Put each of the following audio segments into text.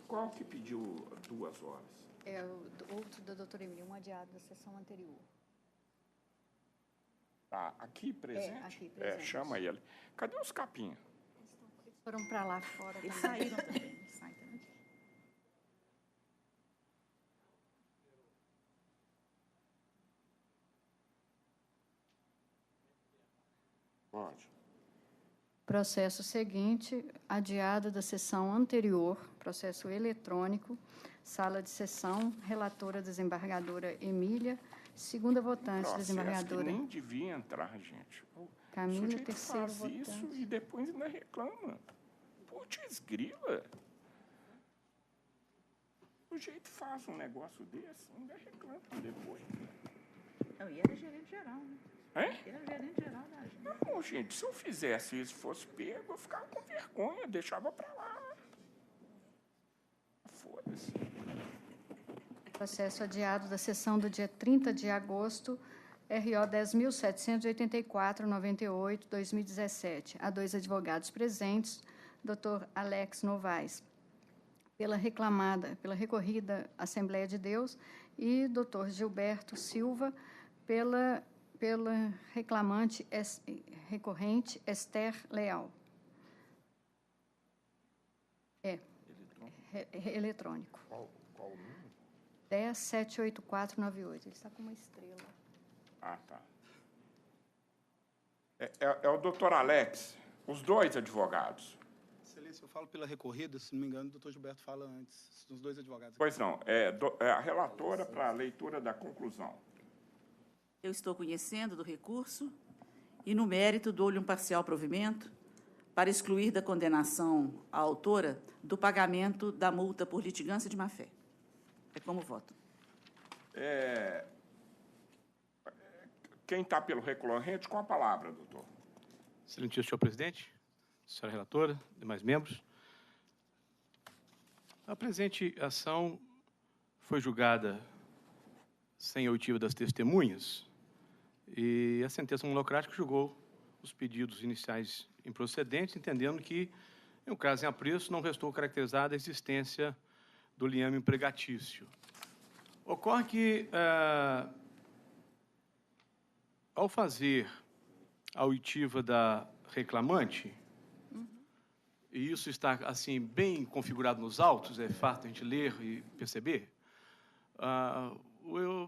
Qual que pediu 2 horas? É o outro da doutora Emília, um adiado da sessão anterior. Tá, aqui presente? Aqui presente. Chama ele. Cadê os capinhas? Eles foram para lá fora. Eles saíram também. Eles saem também. Pode. Processo seguinte, adiado da sessão anterior, processo eletrônico, sala de sessão, relatora desembargadora Emília, segunda votante, Processo desembargadora que nem devia entrar, gente. Camila, O sujeito terceiro faz votante. isso e depois ainda reclama. Putz, grila. O sujeito faz um negócio desse, ainda reclama depois. Não, e era gerente geral, né? Hein? Ele era gerente geral da agência. Não, gente, se eu fizesse isso, fosse pego, eu ficava com vergonha, deixava pra lá. Foda-se. Processo adiado da sessão do dia 30 de agosto, RO 10.784-98, 2017. Há 2 advogados presentes, Dr. Alex Novaes, pela recorrida Assembleia de Deus, e Dr. Gilberto Silva, pela reclamante recorrente Esther Leal. Eletrônico. Qual o número? 10.784-98. Ele está com uma estrela. Ah, tá. É o doutor Alex, os 2 advogados. Excelência, eu falo pela recorrida, se não me engano, o doutor Gilberto fala antes, dos 2 advogados. Pois não, é a relatora para a leitura da conclusão. Eu estou conhecendo do recurso e, no mérito, dou-lhe um parcial provimento para excluir da condenação a autora do pagamento da multa por litigância de má-fé. É como voto. Quem está pelo recorrente, com a palavra, doutor. Excelentíssimo senhor presidente, senhora relatora, demais membros. A presente ação foi julgada sem oitiva das testemunhas e a sentença monocrática julgou os pedidos iniciais improcedentes, entendendo que, em um caso em apreço, não restou caracterizada a existência do liame empregatício. Ocorre que, ao fazer a oitiva da reclamante, e isso está assim bem configurado nos autos, é fácil a gente ler e perceber, o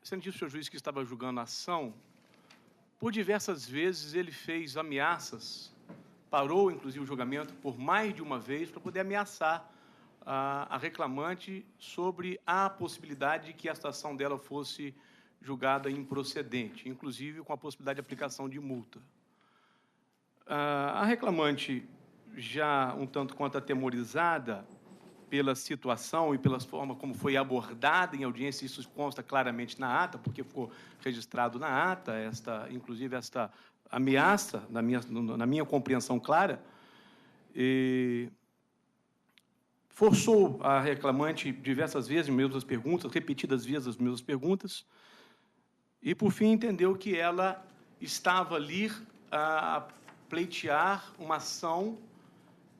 excelentíssimo senhor juiz que estava julgando a ação, por diversas vezes ele fez ameaças, parou inclusive o julgamento por mais de uma vez para poder ameaçar a reclamante sobre a possibilidade de que a ação dela fosse julgada improcedente, inclusive com a possibilidade de aplicação de multa. A reclamante, já um tanto quanto atemorizada pela situação e pela forma como foi abordada em audiência, isso consta claramente na ata, porque ficou registrado na ata, inclusive esta ameaça, na minha compreensão clara, e forçou a reclamante diversas vezes, mesmas perguntas, repetidas vezes as mesmas perguntas, e, por fim, entendeu que ela estava ali a pleitear uma ação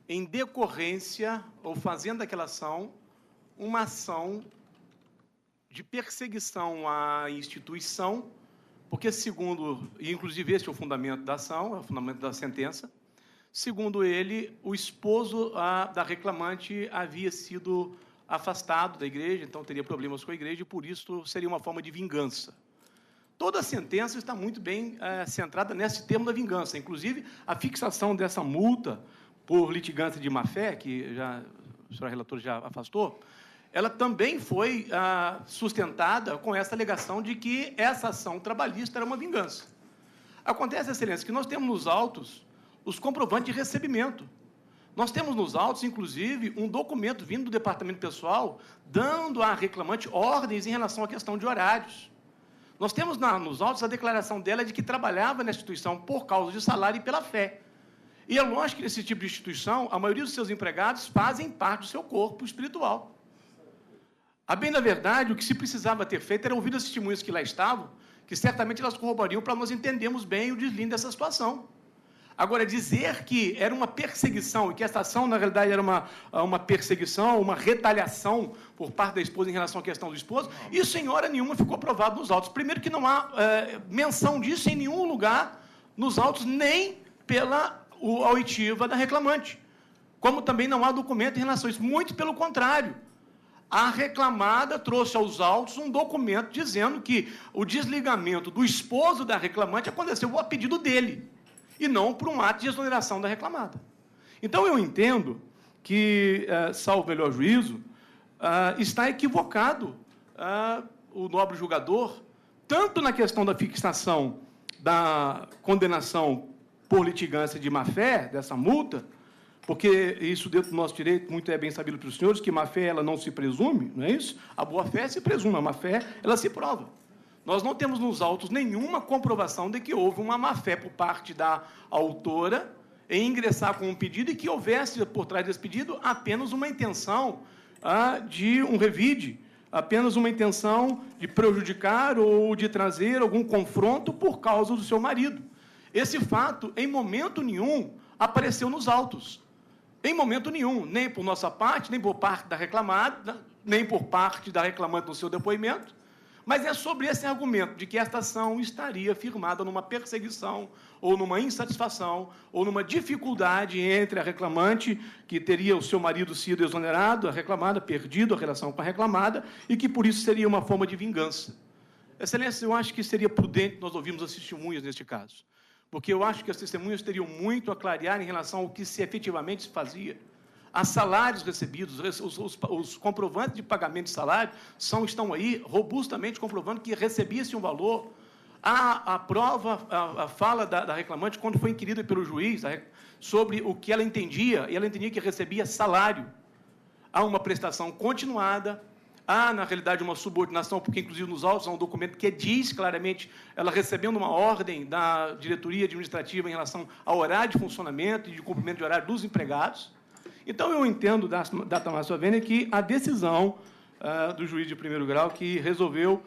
em decorrência, ou fazendo daquela ação, uma ação de perseguição à instituição, porque, segundo, e inclusive este é o fundamento da ação, é o fundamento da sentença, segundo ele, o esposo da reclamante havia sido afastado da igreja, então teria problemas com a igreja, e por isso seria uma forma de vingança. Toda a sentença está muito bem centrada nesse termo da vingança, inclusive a fixação dessa multa por litigância de má-fé, que o senhor relator já afastou, ela também foi sustentada com essa alegação de que essa ação trabalhista era uma vingança. Acontece, excelência, que nós temos nos autos os comprovantes de recebimento. Nós temos nos autos, inclusive, um documento vindo do departamento pessoal dando à reclamante ordens em relação à questão de horários. Nós temos nos autos a declaração dela de que trabalhava na instituição por causa de salário e pela fé. E é lógico que nesse tipo de instituição, a maioria dos seus empregados fazem parte do seu corpo espiritual. A bem da verdade, o que se precisava ter feito era ouvir as testemunhas que lá estavam, que certamente elas corroborariam para nós entendermos bem o deslinde dessa situação. Agora, dizer que era uma perseguição, e que essa ação, na realidade, era uma perseguição, uma retaliação por parte da esposa em relação à questão do esposo, isso, em hora nenhuma, ficou provado nos autos. Primeiro que não há menção disso em nenhum lugar nos autos, nem pela oitiva da reclamante. Como também não há documento em relação a isso. Muito pelo contrário. A reclamada trouxe aos autos um documento dizendo que o desligamento do esposo da reclamante aconteceu a pedido dele, e não por um ato de exoneração da reclamada. Então, eu entendo que, salvo melhor juízo, está equivocado o nobre julgador, tanto na questão da fixação da condenação por litigância de má-fé, dessa multa, porque isso, dentro do nosso direito, muito é bem sabido pelos senhores, que má-fé ela não se presume, não é isso? A boa-fé se presume, a má-fé ela se prova. Nós não temos nos autos nenhuma comprovação de que houve uma má-fé por parte da autora em ingressar com um pedido e que houvesse, por trás desse pedido, apenas uma intenção de um revide, apenas uma intenção de prejudicar ou de trazer algum confronto por causa do seu marido. Esse fato, em momento nenhum, apareceu nos autos. Em momento nenhum, nem por nossa parte, nem por parte da reclamada, nem por parte da reclamante no seu depoimento, mas é sobre esse argumento de que esta ação estaria firmada numa perseguição, ou numa insatisfação, ou numa dificuldade entre a reclamante, que teria o seu marido sido exonerado, a reclamada, perdido a relação com a reclamada, e que, por isso, seria uma forma de vingança. Excelência, eu acho que seria prudente nós ouvirmos as testemunhas neste caso, porque eu acho que as testemunhas teriam muito a clarear em relação ao que efetivamente se fazia. Há salários recebidos, os comprovantes de pagamento de salário estão aí robustamente comprovando que recebia-se um valor. Há a prova, a fala da reclamante, quando foi inquirida pelo juiz, sobre o que ela entendia, e ela entendia que recebia salário. Há uma prestação continuada, há, na realidade, uma subordinação, porque, inclusive, nos autos há um documento que diz claramente, ela recebendo uma ordem da diretoria administrativa em relação ao horário de funcionamento e de cumprimento de horário dos empregados. Então, eu entendo, da Tamásio Avênia, que a decisão do juiz de primeiro grau que resolveu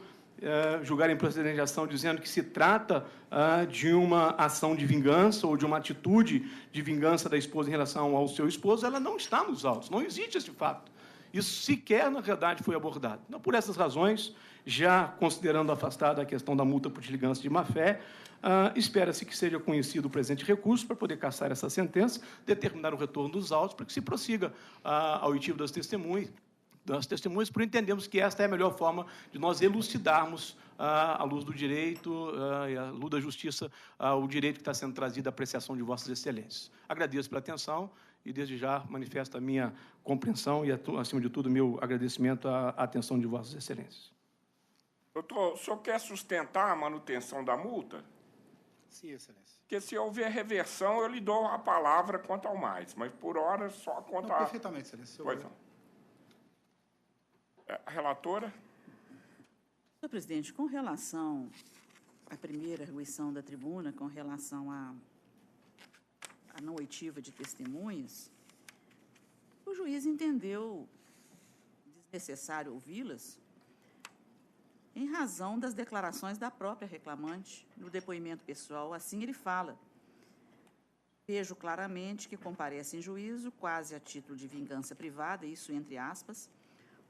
julgar em procedente de ação, dizendo que se trata de uma ação de vingança ou de uma atitude de vingança da esposa em relação ao seu esposo, ela não está nos autos, não existe esse fato. Isso sequer, na verdade, foi abordado. Então, por essas razões, já considerando afastada a questão da multa por desligância de má-fé, espera-se que seja conhecido o presente recurso para poder cassar essa sentença, determinar o retorno dos autos, para que se prossiga a oitiva das testemunhas, por entendermos que esta é a melhor forma de nós elucidarmos, à luz do direito e à luz da justiça, o direito que está sendo trazido à apreciação de vossas excelências. Agradeço pela atenção e, desde já, manifesto a minha compreensão e, acima de tudo, meu agradecimento à atenção de vossas excelências. Doutor, o senhor quer sustentar a manutenção da multa? Sim, excelência. Porque, se houver reversão, eu lhe dou a palavra quanto ao mais, mas, por hora, só quanto Não, a... perfeitamente, excelência. Pois não. A relatora? Senhor presidente, com relação à primeira arguição da tribuna, com relação à não oitiva de testemunhas, o juiz entendeu desnecessário ouvi-las em razão das declarações da própria reclamante no depoimento pessoal. Assim ele fala: vejo claramente que comparece em juízo quase a título de vingança privada, isso entre aspas,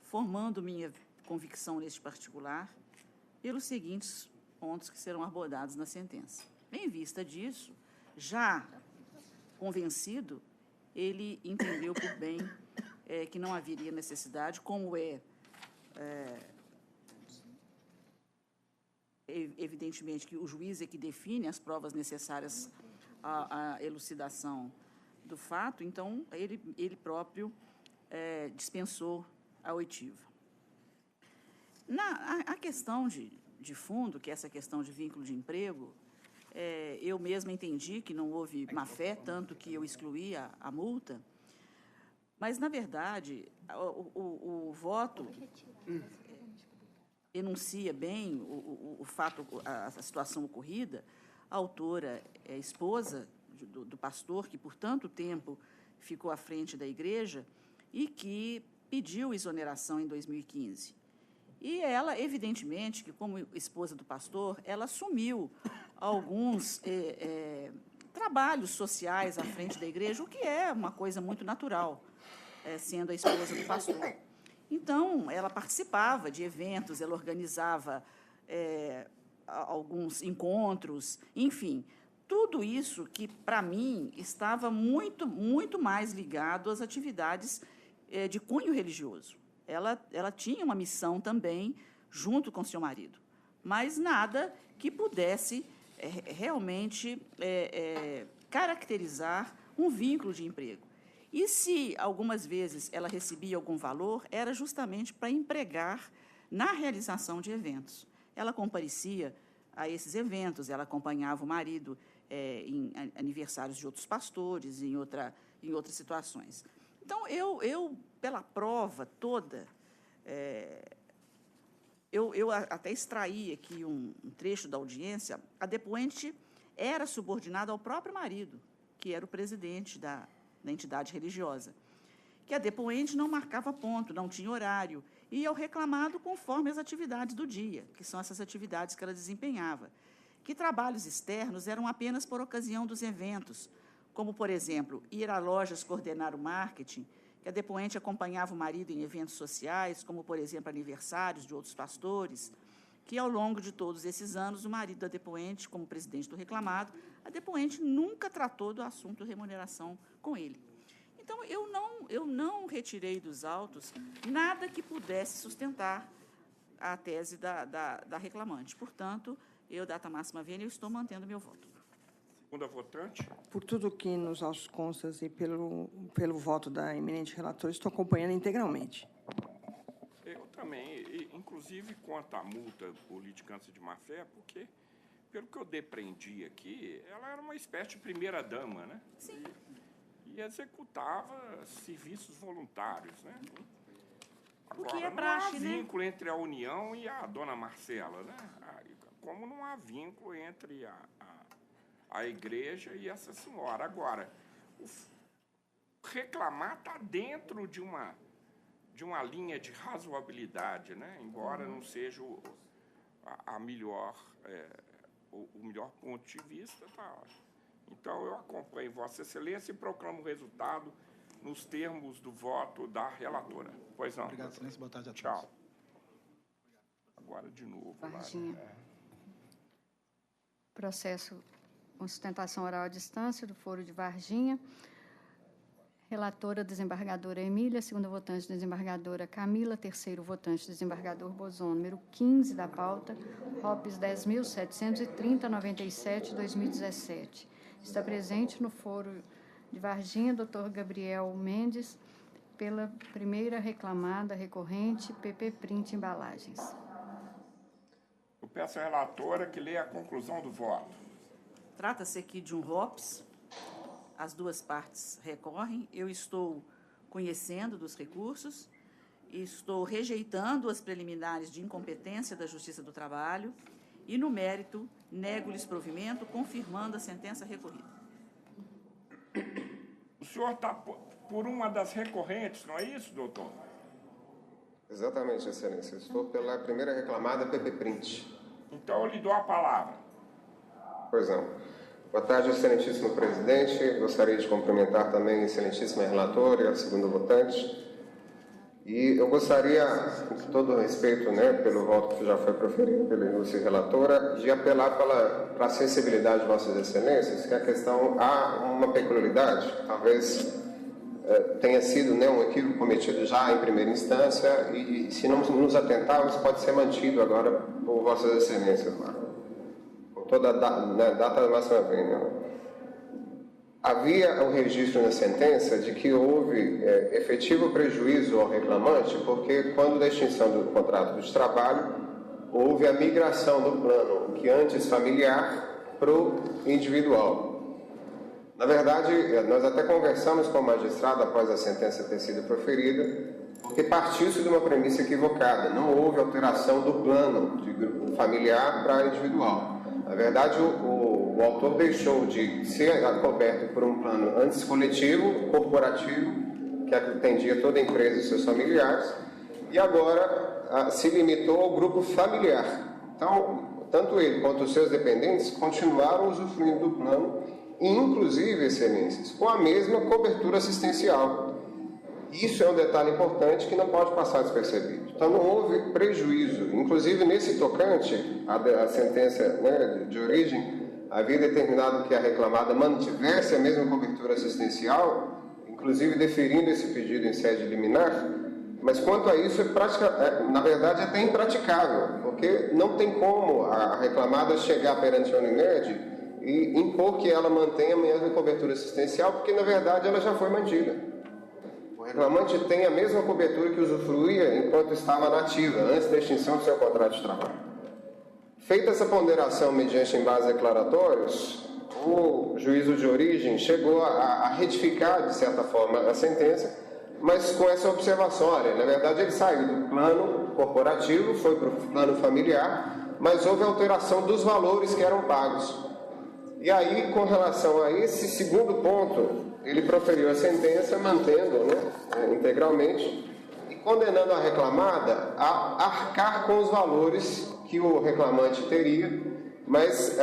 formando minha convicção neste particular pelos seguintes pontos que serão abordados na sentença. Em vista disso, já convencido, ele entendeu por bem que não haveria necessidade, como evidentemente que o juiz é que define as provas necessárias à elucidação do fato, então ele próprio dispensou a oitiva. A questão de fundo, que é essa questão de vínculo de emprego, eu mesma entendi que não houve má-fé, tanto que eu excluí a multa, mas, na verdade, o voto enuncia bem o fato, a situação ocorrida. A autora é esposa do pastor, que por tanto tempo ficou à frente da igreja e que pediu exoneração em 2015. E ela, evidentemente, que como esposa do pastor, ela assumiu alguns trabalhos sociais à frente da igreja, o que é uma coisa muito natural, sendo a esposa do pastor. Então, ela participava de eventos, ela organizava alguns encontros, enfim, tudo isso que, para mim, estava muito, muito mais ligado às atividades de cunho religioso. Ela tinha uma missão também, junto com seu marido, mas nada que pudesse realmente caracterizar um vínculo de emprego. E se, algumas vezes, ela recebia algum valor, era justamente para empregar na realização de eventos. Ela comparecia a esses eventos, ela acompanhava o marido em aniversários de outros pastores, em outras situações. Então, eu pela prova toda, eu até extraí aqui um trecho da audiência, a depoente era subordinada ao próprio marido, que era o presidente da entidade religiosa, que a depoente não marcava ponto, não tinha horário, e ao reclamado conforme as atividades do dia, que são essas atividades que ela desempenhava, que trabalhos externos eram apenas por ocasião dos eventos, como, por exemplo, ir a lojas coordenar o marketing, que a depoente acompanhava o marido em eventos sociais, como, por exemplo, aniversários de outros pastores, que, ao longo de todos esses anos, o marido da depoente, como presidente do reclamado, a depoente nunca tratou do assunto remuneração com ele. Então, eu não retirei dos autos nada que pudesse sustentar a tese da reclamante. Portanto, eu, data máxima vênia, eu estou mantendo meu voto. Segunda votante. Por tudo que nos autos consta e pelo voto da eminente relatora, estou acompanhando integralmente. Eu também, inclusive quanto à multa por litigância de má-fé, porque, pelo que eu depreendi aqui, ela era uma espécie de primeira-dama, né? Sim. E executava serviços voluntários, né? O que Agora, é praxe, não há né? vínculo entre a União e a dona Marcela, né? Como não há vínculo entre a igreja e essa senhora. Agora, reclamar está dentro de uma linha de razoabilidade, né? Embora não seja o melhor ponto de vista, tá. Então, eu acompanho Vossa Excelência e proclamo o resultado nos termos do voto da relatora. Pois não. Obrigado, Excelência. Boa tarde a todos. Tchau. Agora, de novo. Varginha. Lá, né? Processo com sustentação oral à distância do foro de Varginha. Relatora, desembargadora Emília. Segunda votante, desembargadora Camila. Terceiro votante, desembargador Bozon. Número 15 da pauta, ROPS 10.730-97, 2017. Está presente no foro de Varginha, doutor Gabriel Mendes, pela primeira reclamada recorrente, PP Print Embalagens. Eu peço à relatora que leia a conclusão do voto. Trata-se aqui de um ROPS, as duas partes recorrem, eu estou conhecendo dos recursos, estou rejeitando as preliminares de incompetência da Justiça do Trabalho e, no mérito, nego-lhes provimento, confirmando a sentença recorrida. O senhor está por uma das recorrentes, não é isso, doutor? Exatamente, Excelência. Estou pela primeira reclamada, PP Print. Então, eu lhe dou a palavra. Pois não. Boa tarde, excelentíssimo presidente. Gostaria de cumprimentar também a excelentíssima relatora e a segunda votante. E eu gostaria, com todo o respeito, né, pelo voto que já foi proferido pela ilustre relatora, de apelar para a sensibilidade de vossas excelências, que a questão há uma peculiaridade, talvez tenha sido, né, um equívoco cometido já em primeira instância e se não nos atentarmos, pode ser mantido agora por vossas excelências lá. Com toda a data da máxima vênia. Havia o registro na sentença de que houve efetivo prejuízo ao reclamante, porque quando da extinção do contrato de trabalho, houve a migração do plano, que antes familiar, para o individual. Na verdade, nós até conversamos com o magistrado após a sentença ter sido proferida, porque partiu-se de uma premissa equivocada. Não houve alteração do plano de familiar para individual. Na verdade, o autor deixou de ser coberto por um plano antes coletivo, corporativo, que atendia toda a empresa e seus familiares, e agora se limitou ao grupo familiar. Então, tanto ele quanto os seus dependentes continuaram usufruindo do plano e, inclusive, excelências, com a mesma cobertura assistencial. Isso é um detalhe importante que não pode passar despercebido. Então, não houve prejuízo. Inclusive, nesse tocante, a sentença, né, de origem havia determinado que a reclamada mantivesse a mesma cobertura assistencial, inclusive deferindo esse pedido em sede liminar, mas quanto a isso, na verdade, é até impraticável, porque não tem como a reclamada chegar perante a Unimed e impor que ela mantenha a mesma cobertura assistencial, porque, na verdade, ela já foi mantida. O reclamante tem a mesma cobertura que usufruía enquanto estava nativa, antes da extinção do seu contrato de trabalho. Feita essa ponderação mediante embases declaratórios, o juízo de origem chegou a retificar, de certa forma, a sentença, mas com essa observação: olha, na verdade ele saiu do plano corporativo, foi para o plano familiar, mas houve alteração dos valores que eram pagos. E aí, com relação a esse segundo ponto, ele proferiu a sentença, mantendo, né, integralmente, e condenando a reclamada a arcar com os valores que o reclamante teria, mas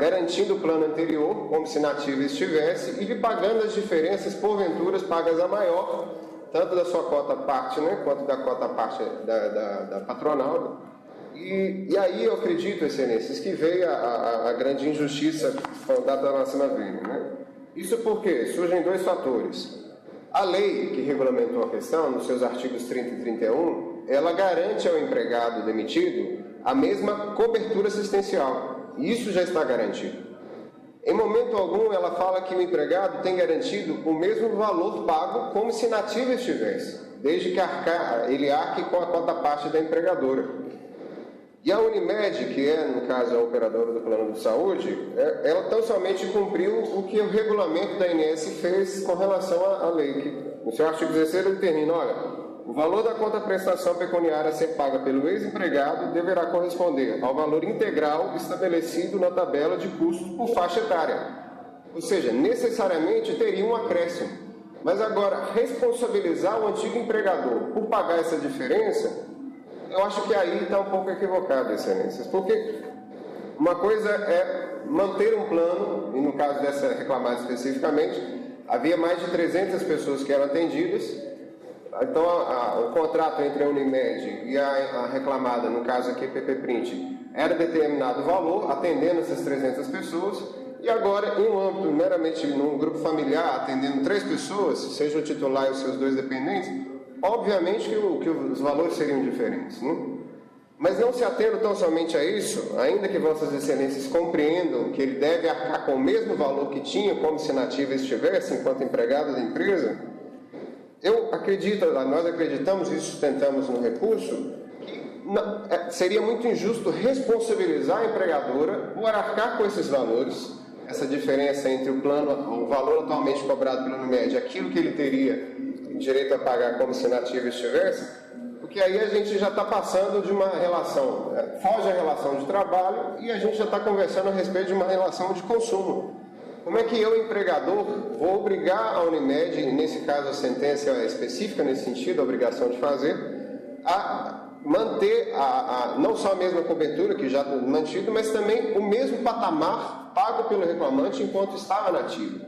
garantindo o plano anterior, como se nativa estivesse, e lhe pagando as diferenças, porventura, pagas a maior, tanto da sua cota parte, né, quanto da cota parte da patronal. E aí eu acredito, excelências, que veio a grande injustiça dada da máxima vênia, né? Isso porque surgem dois fatores. A lei que regulamentou a questão, nos seus artigos 30 e 31, ela garante ao empregado demitido a mesma cobertura assistencial. E isso já está garantido. Em momento algum, ela fala que o empregado tem garantido o mesmo valor pago como se nativa estivesse, desde que ele arque com a cota parte da empregadora. E a Unimed, que é, no caso, a operadora do plano de saúde, ela tão somente cumpriu o que o regulamento da ANS fez com relação à lei, que no seu artigo 16 ele determina: olha, o valor da contraprestação pecuniária a ser paga pelo ex-empregado deverá corresponder ao valor integral estabelecido na tabela de custos por faixa etária. Ou seja, necessariamente teria um acréscimo. Mas agora, responsabilizar o antigo empregador por pagar essa diferença, eu acho que aí está um pouco equivocado, excelências, porque uma coisa é manter um plano, e no caso dessa reclamada especificamente, havia mais de 300 pessoas que eram atendidas. Então, o contrato entre a Unimed e a reclamada, no caso aqui, PP Print, era determinado valor, atendendo essas 300 pessoas, e agora, em um âmbito meramente num grupo familiar, atendendo 3 pessoas, seja o titular e os seus 2 dependentes, obviamente que os valores seriam diferentes, né? Mas não se atendo tão somente a isso, ainda que Vossas Excelências compreendam que ele deve arcar com o mesmo valor que tinha, como se nativa estivesse, enquanto empregado da empresa. Nós acreditamos e sustentamos no recurso que seria muito injusto responsabilizar a empregadora por arcar com esses valores, essa diferença entre o valor atualmente cobrado pela Unimed e aquilo que ele teria direito a pagar como se nativo estivesse, porque aí a gente já está passando de uma relação, foge a relação de trabalho e a gente já está conversando a respeito de uma relação de consumo. Como é que eu, empregador, vou obrigar a Unimed, nesse caso a sentença é específica nesse sentido, a obrigação de fazer, a manter não só a mesma cobertura que já está mantido, mas também o mesmo patamar pago pelo reclamante enquanto estava nativo?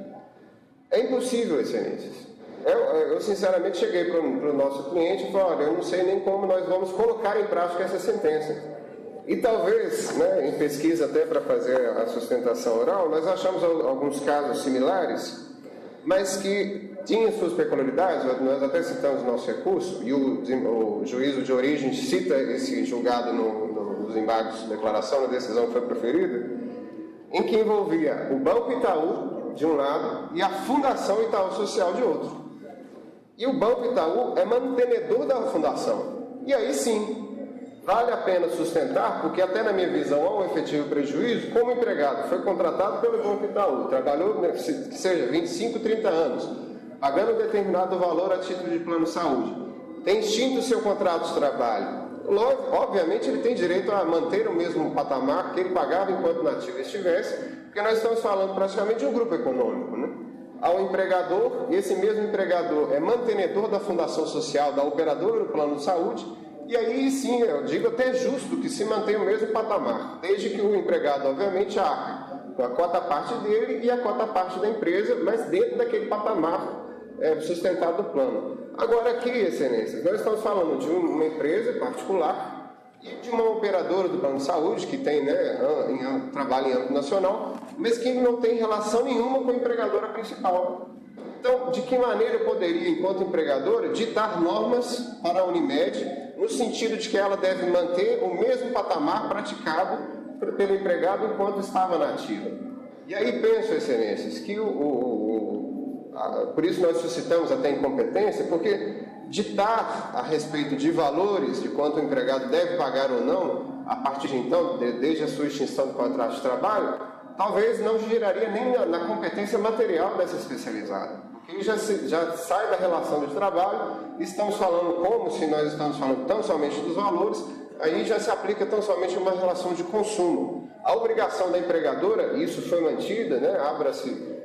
É impossível, excelências. Eu sinceramente cheguei para o nosso cliente e falei: olha, eu não sei nem como nós vamos colocar em prática essa sentença. E talvez, né, em pesquisa até para fazer a sustentação oral, nós achamos alguns casos similares, mas que tinham suas peculiaridades. Nós até citamos no nosso recurso, e o juízo de origem cita esse julgado nos embargos de declaração, na decisão que foi proferida, em que envolvia o Banco Itaú, de um lado, e a Fundação Itaú Social, de outro. E o Banco Itaú é mantenedor da fundação. E aí sim, vale a pena sustentar, porque até na minha visão há um efetivo prejuízo, como empregado foi contratado pelo Banco Itaú, trabalhou, que seja 25, 30 anos, pagando um determinado valor a título de plano de saúde, tem extinto o seu contrato de trabalho. Obviamente ele tem direito a manter o mesmo patamar que ele pagava enquanto nativo estivesse, porque nós estamos falando praticamente de um grupo econômico, né? Ao empregador, e esse mesmo empregador é mantenedor da fundação social, da operadora do plano de saúde, e aí sim, eu digo até justo que se mantenha o mesmo patamar, desde que o empregado, obviamente, arque com a cota parte dele e a cota parte da empresa, mas dentro daquele patamar sustentado do plano. Agora aqui, excelências, nós estamos falando de uma empresa particular e de uma operadora do plano de saúde que tem, trabalha em âmbito nacional, mas que não tem relação nenhuma com a empregadora principal. Então, de que maneira eu poderia, enquanto empregadora, ditar normas para a Unimed, no sentido de que ela deve manter o mesmo patamar praticado pelo empregado enquanto estava na ativa? E aí penso, excelências, que por isso nós suscitamos até incompetência, porque ditar a respeito de valores, de quanto o empregado deve pagar ou não, a partir de então, desde a sua extinção do contrato de trabalho, talvez não geraria nem na competência material dessa especializada. Porque já sai da relação de trabalho, estamos falando como se nós estamos falando tão somente dos valores, aí já se aplica tão somente uma relação de consumo. A obrigação da empregadora, e isso foi mantida, abra-se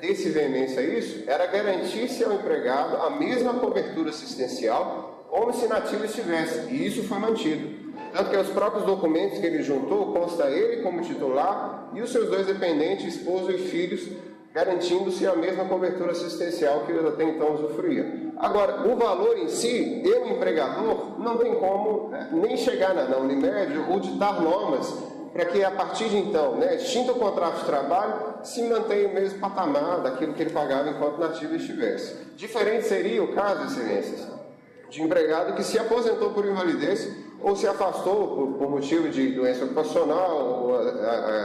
desse veemência a isso, era garantir-se ao empregado a mesma cobertura assistencial como se na ativa estivesse, e isso foi mantido. Tanto que os próprios documentos que ele juntou, consta ele como titular e os seus 2 dependentes, esposo e filhos, garantindo-se a mesma cobertura assistencial que ele até então usufruía. Agora, o valor em si, eu, empregador, não tem como nem chegar na Unimed ou ditar normas para que, a partir de então, extinto o contrato de trabalho, se mantenha o mesmo patamar daquilo que ele pagava enquanto na ativa estivesse. Diferente seria o caso, excelências, de empregado que se aposentou por invalidez ou se afastou por motivo de doença ocupacional ou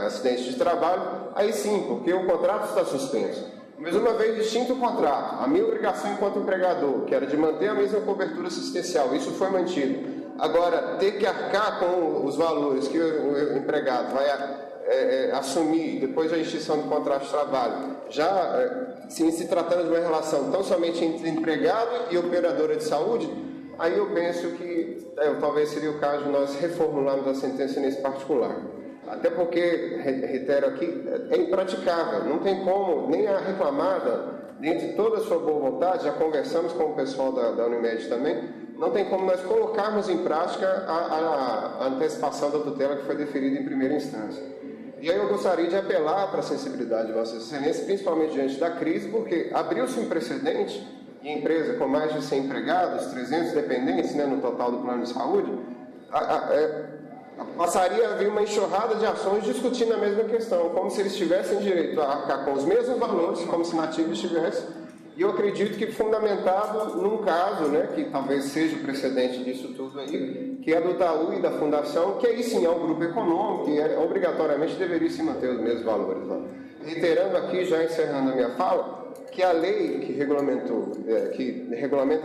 acidente de trabalho, aí sim, porque o contrato está suspenso. Mas uma vez extinto o contrato, a minha obrigação enquanto empregador, que era de manter a mesma cobertura assistencial, isso foi mantido. Agora, ter que arcar com os valores que o empregado vai assumir depois da extinção do contrato de trabalho, já se tratando de uma relação tão somente entre empregado e operadora de saúde, aí eu penso que talvez seria o caso de nós reformularmos a sentença nesse particular. Até porque, reitero aqui, é impraticável, não tem como, nem a reclamada, dentre toda a sua boa vontade, já conversamos com o pessoal da Unimed também, não tem como nós colocarmos em prática a antecipação da tutela que foi deferida em primeira instância. E aí eu gostaria de apelar para a sensibilidade de Vossa Excelência, principalmente diante da crise, porque abriu-se um precedente em empresa com mais de 100 empregados, 300 dependentes no total do plano de saúde, passaria a haver uma enxurrada de ações discutindo a mesma questão, como se eles tivessem direito a arcar com os mesmos valores, como se na ativa estivesse, e eu acredito que fundamentado num caso, que talvez seja o precedente disso tudo aí, que é do Itaú e da Fundação, que aí sim é um grupo econômico, que obrigatoriamente deveria se manter os mesmos valores. Reiterando aqui, já encerrando a minha fala, que a lei que regulamenta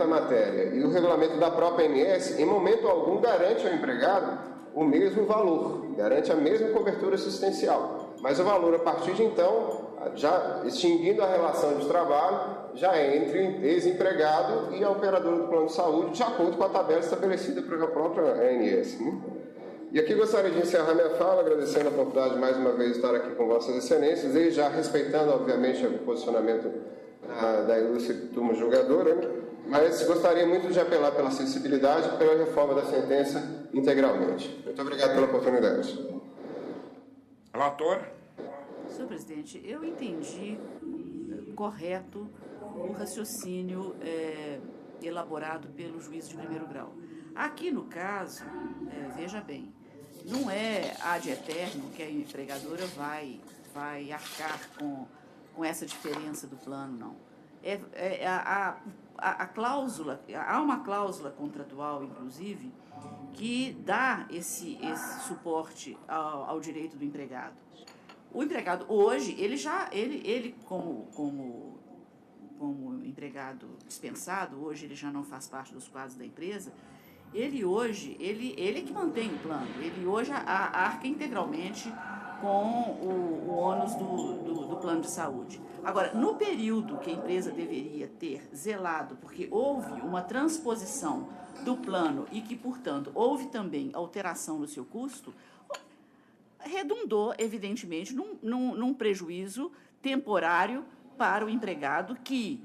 a matéria e o regulamento da própria ANS, em momento algum, garante ao empregado o mesmo valor, garante a mesma cobertura assistencial. Mas o valor, a partir de então, já extinguindo a relação de trabalho, já é entre ex-empregado e a operadora do plano de saúde, de acordo com a tabela estabelecida pela própria ANS. E aqui gostaria de encerrar minha fala, agradecendo a oportunidade de mais uma vez estar aqui com Vossas Excelências, e já respeitando, obviamente, o posicionamento da ilustre turma julgadora, mas gostaria muito de apelar pela sensibilidade e pela reforma da sentença integralmente. Muito obrigado pela oportunidade. Relator. Senhor presidente, eu entendi correto o raciocínio elaborado pelo juiz de primeiro grau. Aqui, no caso, veja bem, não é ad eterno que a empregadora vai arcar com essa diferença do plano, não. A cláusula, há uma cláusula contratual, inclusive, que dá esse suporte ao direito do empregado. O empregado hoje, ele como empregado dispensado, hoje ele já não faz parte dos quadros da empresa, ele é que mantém o plano, ele hoje arca integralmente com o ônus do plano de saúde. Agora, no período que a empresa deveria ter zelado, porque houve uma transposição do plano e que, portanto, houve também alteração no seu custo, redundou, evidentemente, num prejuízo temporário para o empregado que,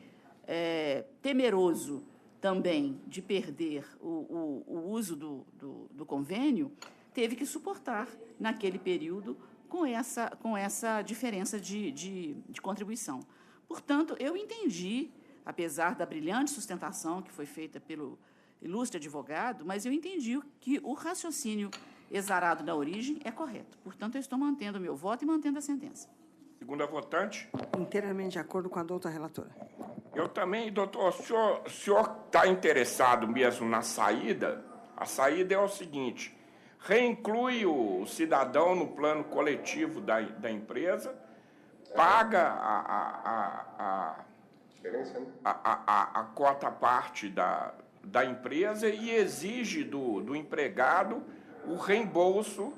temeroso também de perder o uso do convênio, teve que suportar, naquele período, com essa diferença de contribuição. Portanto, eu entendi, apesar da brilhante sustentação que foi feita pelo ilustre advogado, mas eu entendi que o raciocínio exarado na origem é correto. Portanto, eu estou mantendo o meu voto e mantendo a sentença. Segunda votante. Inteiramente de acordo com a doutora relatora. Eu também, doutor, o senhor está interessado mesmo na saída? A saída é o seguinte: reinclui o cidadão no plano coletivo da empresa, paga a cota parte da empresa e exige do empregado o reembolso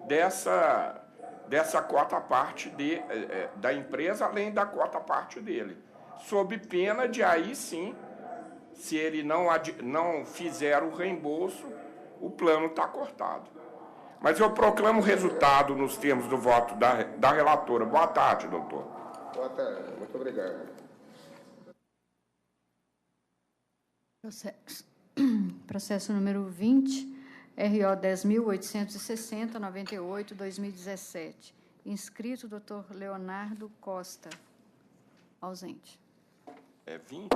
dessa cota parte da empresa, além da cota parte dele, sob pena de, aí sim, se ele não fizer o reembolso, o plano está cortado. Mas eu proclamo o resultado nos termos do voto da relatora. Boa tarde, doutor. Boa tarde, muito obrigado. Processo número 20, RO 10.860, 98, 2017. Inscrito, doutor Leonardo Costa. Ausente. É 20?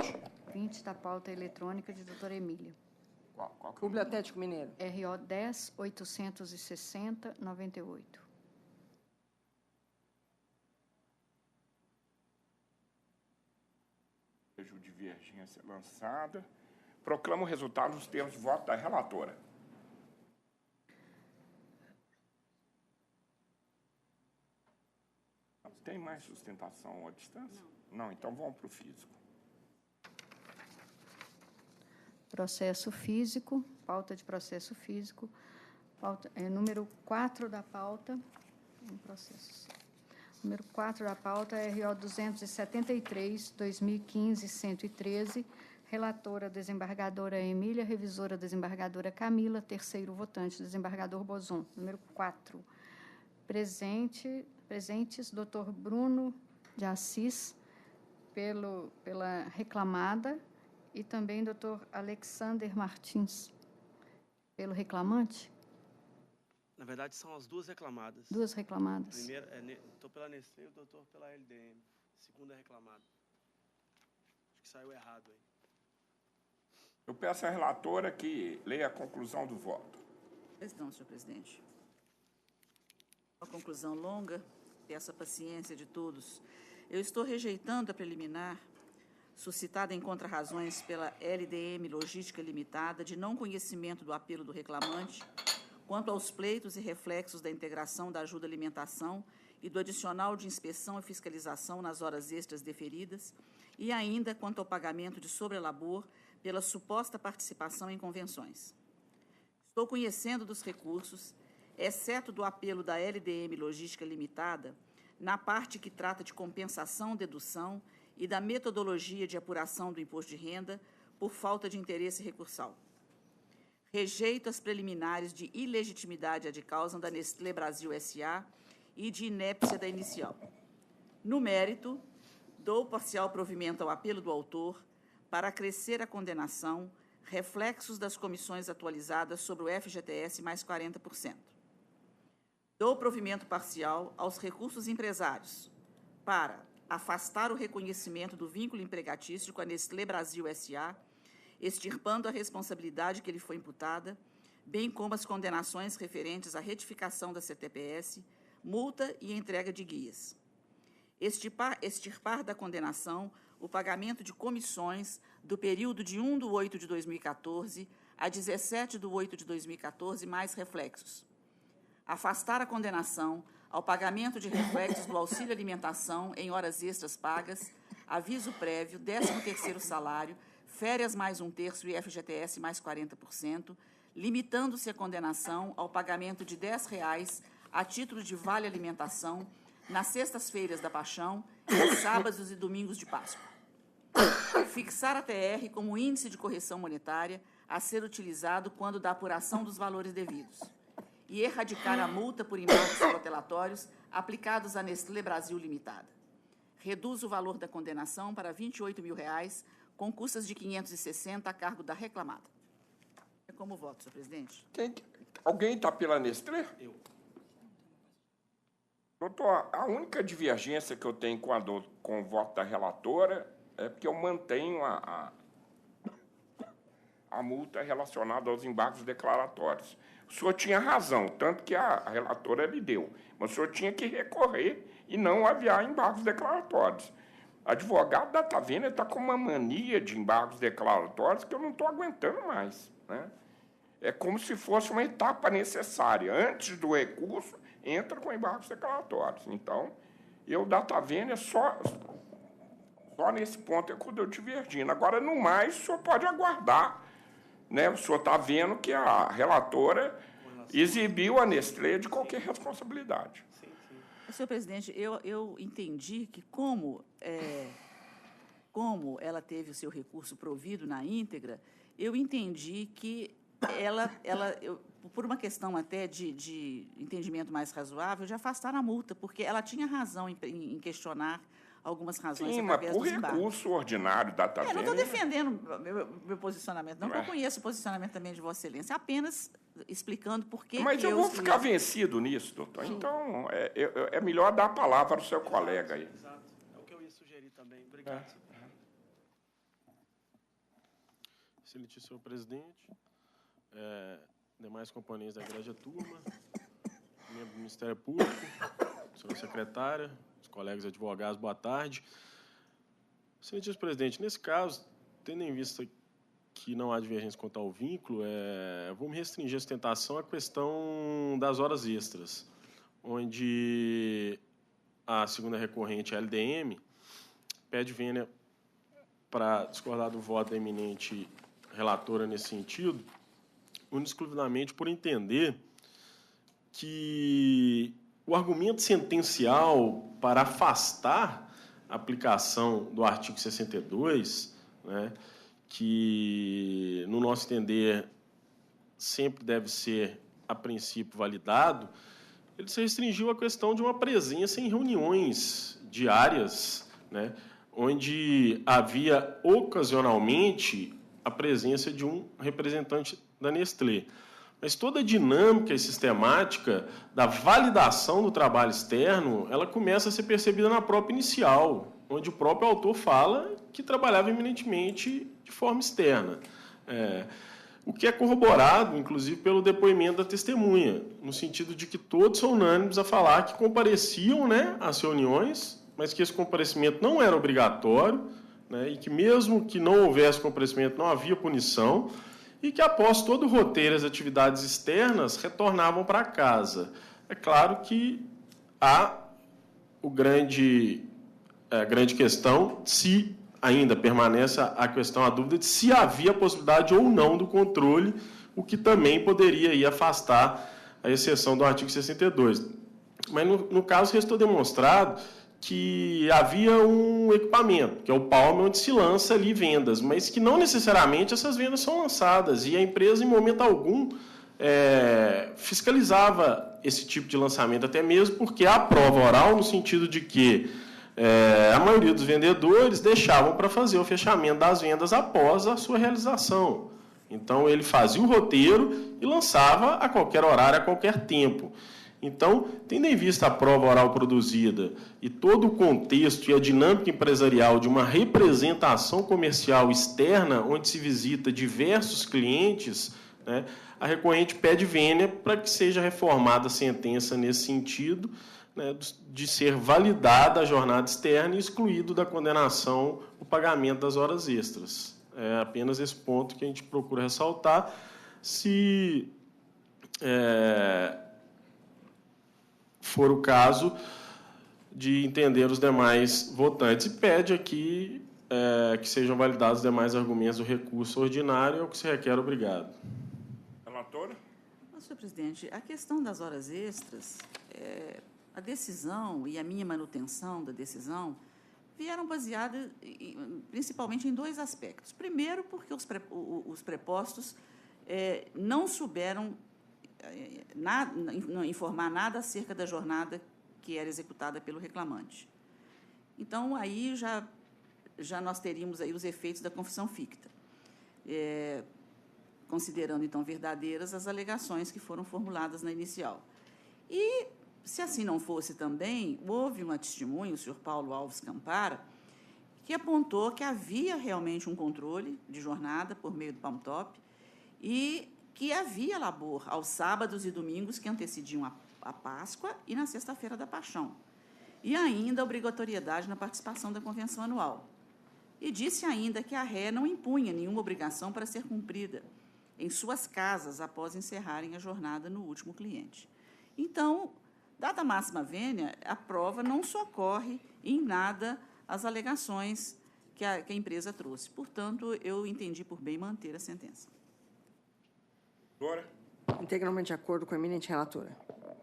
20 da pauta eletrônica de doutora Emília. Qual que é o Clube Atlético Mineiro. RO 10.860, 98. Vejo divergência lançada. Proclamo o resultado nos termos de voto da relatora. Tem mais sustentação à distância? Não, então vamos para o físico. Processo físico, pauta de processo físico, pauta, número 4 da pauta, número 4 da pauta, RO 273, 2015, 113, relatora desembargadora Emília, revisora desembargadora Camila, terceiro votante, desembargador Bozon. Número 4, presentes, doutor Bruno de Assis, pela reclamada, e também doutor Alexander Martins, pelo reclamante. Na verdade, são as duas reclamadas. Duas reclamadas. Primeira, estou pela Nestlé e o doutor pela LDM. Segunda é reclamada. Acho que saiu errado aí. Eu peço à relatora que leia a conclusão do voto. Não, senhor presidente. Uma conclusão longa, peço a paciência de todos. Eu estou rejeitando a preliminar suscitada em contrarrazões pela LDM Logística Limitada de não conhecimento do apelo do reclamante quanto aos pleitos e reflexos da integração da ajuda à alimentação e do adicional de inspeção e fiscalização nas horas extras deferidas e ainda quanto ao pagamento de sobrelabor pela suposta participação em convenções. Estou conhecendo dos recursos, exceto do apelo da LDM Logística Limitada, na parte que trata de compensação, dedução e da metodologia de apuração do imposto de renda por falta de interesse recursal. Rejeito as preliminares de ilegitimidade ad causam da Nestlé Brasil S.A. e de inépcia da inicial. No mérito, dou parcial provimento ao apelo do autor para acrescer a condenação, reflexos das comissões atualizadas sobre o FGTS mais 40%. Dou provimento parcial aos recursos empresários para afastar o reconhecimento do vínculo empregatício com a Nestlé Brasil S.A., extirpando a responsabilidade que lhe foi imputada, bem como as condenações referentes à retificação da CTPS, multa e entrega de guias. Extirpar da condenação o pagamento de comissões do período de 1/8 de 2014 a 17/8 de 2014, mais reflexos. Afastar a condenação ao pagamento de reflexos do auxílio alimentação em horas extras pagas, aviso prévio, 13º salário, férias mais 1/3 e FGTS mais 40%, limitando-se a condenação ao pagamento de R$10 a título de vale alimentação nas sextas-feiras da Paixão e sábados e domingos de Páscoa. Fixar a TR como índice de correção monetária a ser utilizado quando da apuração dos valores devidos. E erradicar a multa por embargos protelatórios aplicados à Nestlé Brasil Limitada. Reduz o valor da condenação para R$28 mil, com custas de 560 a cargo da reclamada. É como voto, senhor presidente. Alguém está pela Nestlé? Eu. Doutor, a única divergência que eu tenho com o voto da relatora é porque eu mantenho a multa relacionada aos embargos declaratórios. O senhor tinha razão, tanto que a relatora lhe deu, mas o senhor tinha que recorrer e não aviar embargos declaratórios. Advogado da Tavena está com uma mania de embargos declaratórios que eu não estou aguentando mais, né? É como se fosse uma etapa necessária. Antes do recurso, entra com embargos declaratórios. Então, eu da Tavena só nesse ponto é que eu estou divergindo. Agora, no mais, o senhor pode aguardar, né? O senhor está vendo que a relatora exibiu a Nestlé de qualquer responsabilidade. Senhor presidente, eu entendi que, como ela teve o seu recurso provido na íntegra, eu entendi que por uma questão até de entendimento mais razoável, de afastar a multa, porque ela tinha razão em questionar algumas razões. Sim, mas por recurso ordinário da Tavena. Não estou defendendo meu posicionamento, não, eu conheço o posicionamento também de Vossa Excelência, apenas explicando por que. Mas eu vou ficar vencido nisso, doutor. Sim. Então, é melhor dar a palavra ao seu colega aí. Exato. É o que eu ia sugerir também. Obrigado. Excelentíssimo senhor presidente, demais componentes da igreja turma, membro do Ministério Público, senhora secretária, os colegas advogados, boa tarde. Excelentíssimo presidente, nesse caso, tendo em vista que não há divergência quanto ao vínculo, vou me restringir a sustentação à questão das horas extras, onde a segunda recorrente, a LDM, pede vênia para discordar do voto da eminente relatora nesse sentido, exclusivamente por entender que o argumento sentencial para afastar a aplicação do artigo 62, né, que, no nosso entender, sempre deve ser, a princípio, validado, ele se restringiu à questão de uma presença em reuniões diárias, né, onde havia, ocasionalmente, a presença de um representante da Nestlé. Mas toda a dinâmica e sistemática da validação do trabalho externo, ela começa a ser percebida na própria inicial, onde o próprio autor fala que trabalhava eminentemente de forma externa. O que é corroborado, inclusive, pelo depoimento da testemunha, no sentido de que todos são unânimes a falar que compareciam, né, às reuniões, mas que esse comparecimento não era obrigatório, né, e que, mesmo que não houvesse comparecimento, não havia punição, e que, após todo o roteiro e as atividades externas, retornavam para casa. É claro que há a grande questão, se ainda permanece a questão, a dúvida de se havia possibilidade ou não do controle, o que também poderia aí afastar a exceção do artigo 62. Mas, no caso, restou demonstrado que havia um equipamento, que é o Palme, onde se lança ali vendas, mas que não necessariamente essas vendas são lançadas, e a empresa, em momento algum, fiscalizava esse tipo de lançamento, até mesmo porque há prova oral, no sentido de que a maioria dos vendedores deixavam para fazer o fechamento das vendas após a sua realização. Então, ele fazia o roteiro e lançava a qualquer horário, a qualquer tempo. Então, tendo em vista a prova oral produzida e todo o contexto e a dinâmica empresarial de uma representação comercial externa, onde se visita diversos clientes, né, a recorrente pede vênia para que seja reformada a sentença nesse sentido, né, de ser validada a jornada externa e excluído da condenação o pagamento das horas extras. É apenas esse ponto que a gente procura ressaltar. Se for o caso de entender os demais votantes, e pede aqui que sejam validados os demais argumentos do recurso ordinário, é o que se requer. Obrigado. Relatora? Senhor presidente, a questão das horas extras, a decisão e a minha manutenção da decisão vieram baseadas principalmente em dois aspectos. Primeiro, porque os prepostos não souberam informar nada acerca da jornada que era executada pelo reclamante. Então, aí já nós teríamos aí os efeitos da confissão ficta, considerando, então, verdadeiras as alegações que foram formuladas na inicial. E, se assim não fosse também, houve uma testemunha, o senhor Paulo Alves Campara, que apontou que havia realmente um controle de jornada por meio do Palm Top e que havia labor aos sábados e domingos que antecediam a Páscoa e na Sexta-feira da Paixão, e ainda a obrigatoriedade na participação da convenção anual. E disse ainda que a ré não impunha nenhuma obrigação para ser cumprida em suas casas após encerrarem a jornada no último cliente. Então, dada a máxima vênia, a prova não socorre em nada as alegações que a empresa trouxe. Portanto, eu entendi por bem manter a sentença. Doutora? Integralmente de acordo com a eminente relatora.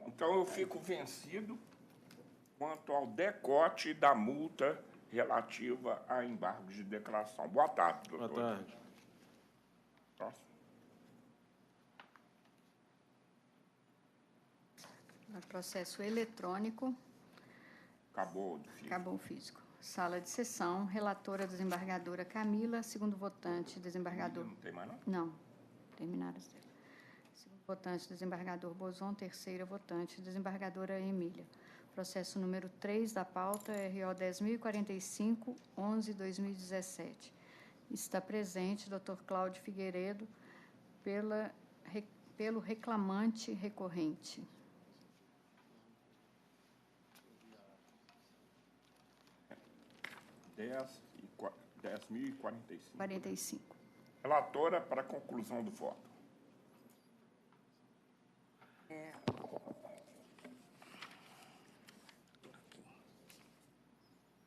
Então, eu fico vencido quanto ao decote da multa relativa a embargos de declaração. Boa tarde, doutor. Boa tarde. Próximo. Processo eletrônico. Acabou do físico. Acabou o físico. Sala de sessão, relatora desembargadora Camila, segundo votante, desembargador... Não tem mais, não? Não, terminaram as dela. Segundo votante, desembargador Bozon, terceira votante, desembargadora Emília. Processo número 3 da pauta, RO 10.045, 11/2017. Está presente Dr. Cláudio Figueiredo pelo reclamante recorrente. 10.045. 45. Relatora, para a conclusão do voto.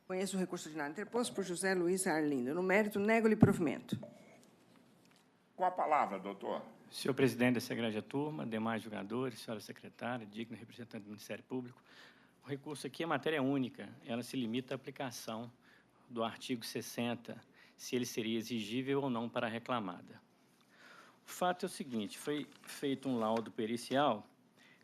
Conheço o recurso ordinário interposto por José Luiz Arlindo. No mérito, nego-lhe provimento. Com a palavra, doutor. Senhor presidente da Secretaria Turma, demais julgadores, senhora secretária, digno representante do Ministério Público, o recurso aqui é matéria única, ela se limita à aplicação do artigo 60, se ele seria exigível ou não para a reclamada. O fato é o seguinte, foi feito um laudo pericial,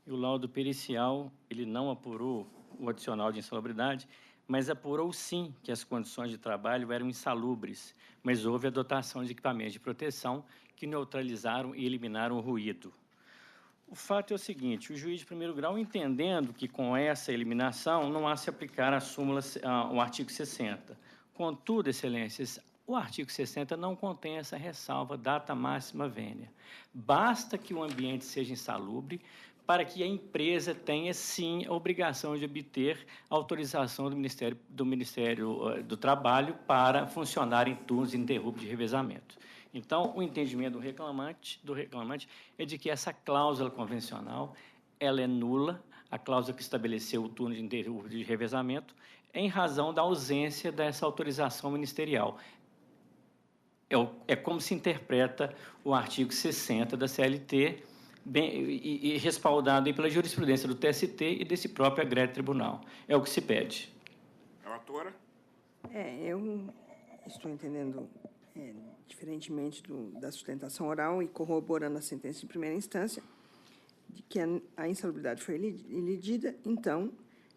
e o laudo pericial ele não apurou o adicional de insalubridade, mas apurou sim que as condições de trabalho eram insalubres, mas houve a dotação de equipamentos de proteção que neutralizaram e eliminaram o ruído. O fato é o seguinte, o juiz de primeiro grau, entendendo que com essa eliminação não há se aplicar a súmula, o artigo 60. Contudo, excelências, o artigo 60 não contém essa ressalva, data máxima vênia. Basta que o ambiente seja insalubre para que a empresa tenha, sim, a obrigação de obter autorização do Ministério do Trabalho para funcionar em turnos ininterruptos de revezamento. Então, o entendimento do reclamante é de que essa cláusula convencional ela é nula, a cláusula que estabeleceu o turno ininterrupto de revezamento, em razão da ausência dessa autorização ministerial. É como se interpreta o artigo 60 da CLT, e respaldado aí pela jurisprudência do TST e desse próprio agrégio tribunal. É o que se pede. Relatora? Eu estou entendendo, diferentemente da sustentação oral e corroborando a sentença de primeira instância, de que a insalubridade foi ilidida, então,